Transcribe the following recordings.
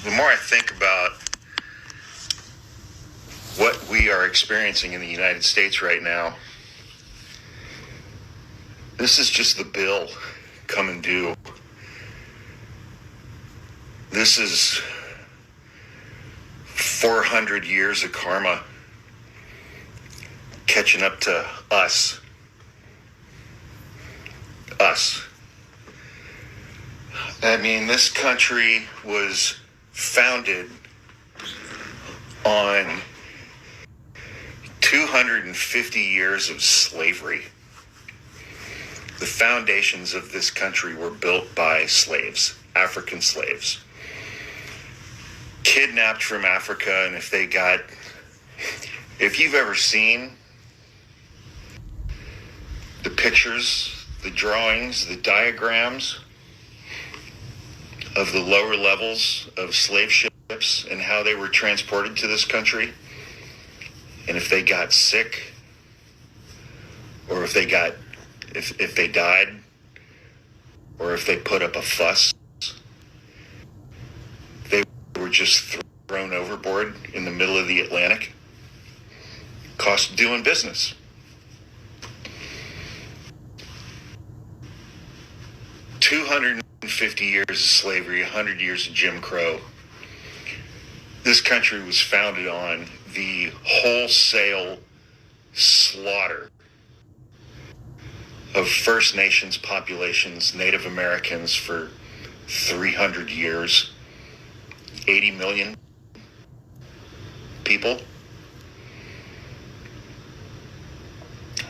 The more I think about what we are experiencing in the United States right now, this is just the bill coming due. This is 400 years of karma catching up to us. I mean, this country was founded on 250 years of slavery. The foundations of this country were built by slaves, African slaves, kidnapped from Africa. And if you've ever seen the pictures, the drawings, the diagrams of the lower levels of slave ships and how they were transported to this country, and if they got sick, or if they died, or if they put up a fuss, they were just thrown overboard in the middle of the Atlantic. Cost of doing business. "250 years of slavery, 100 years of Jim Crow." This country was founded on the wholesale slaughter of First Nations populations, Native Americans, for 300 years. 80 million people.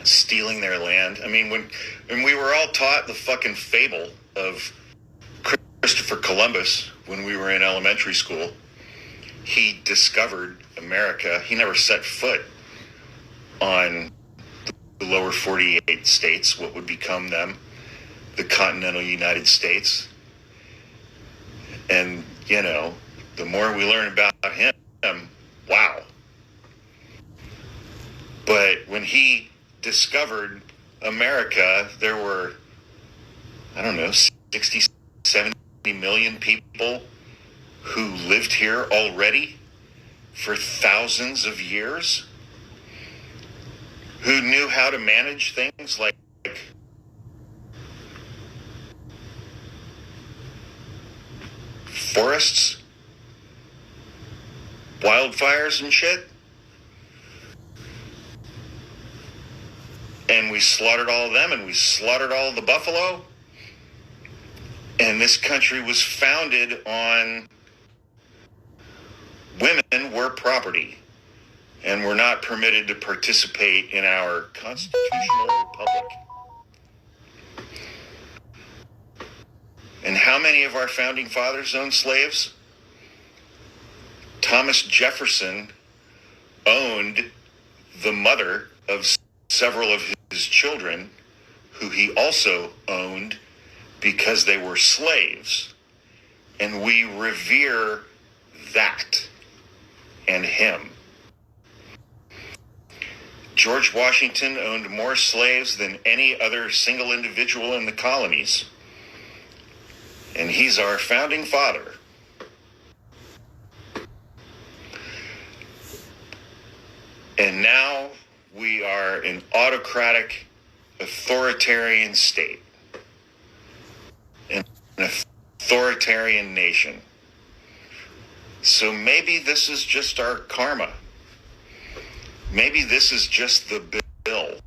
Stealing their land. I mean, when we were all taught the fucking fable of Christopher Columbus when we were in elementary school, he discovered America. He never set foot on the lower 48 states, what would become them, the continental United States. And, the more we learn about him, wow. But when he discovered America, there were, 60, 70 million people who lived here already for thousands of years, who knew how to manage things like forests, wildfires and shit. And we slaughtered all of them, and we slaughtered all of the buffalo. And this country was founded on women were property and were not permitted to participate in our constitutional republic. And how many of our founding fathers owned slaves? Thomas Jefferson owned the mother of several of his children, who he also owned because they were slaves. And we revere that and him. George Washington owned more slaves than any other single individual in the colonies. And he's our founding father. And now we are an autocratic, authoritarian state, an authoritarian nation. So maybe this is just our karma. Maybe this is just the bill.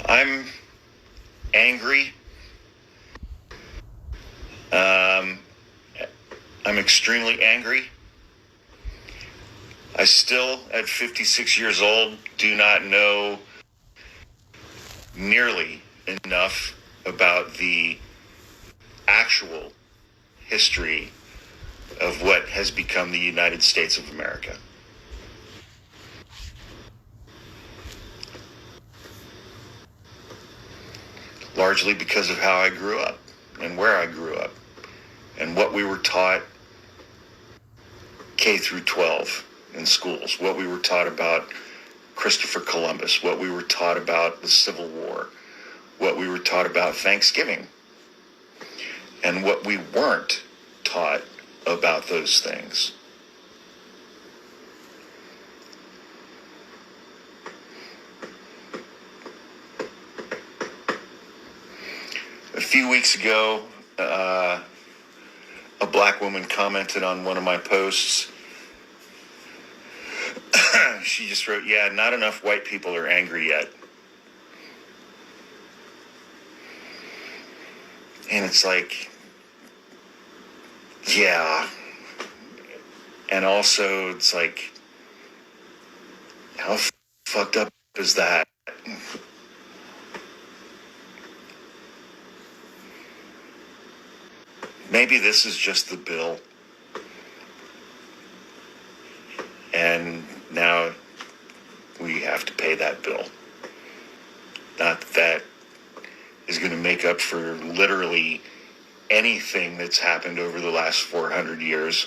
I'm angry. I'm extremely angry. I still, at 56 years old, do not know nearly enough about the actual history of what has become the United States of America. Largely because of how I grew up and where I grew up and what we were taught K through 12 in schools, what we were taught about Christopher Columbus, what we were taught about the Civil War, what we were taught about Thanksgiving, and what we weren't taught about those things. A few weeks ago, a black woman commented on one of my posts. She just wrote, "Yeah, not enough white people are angry yet." And it's like, yeah. And also, it's like, how fucked up is that? Maybe this is just the bill. And now we have to pay that bill. Not that is going to make up for literally anything that's happened over the last 400 years.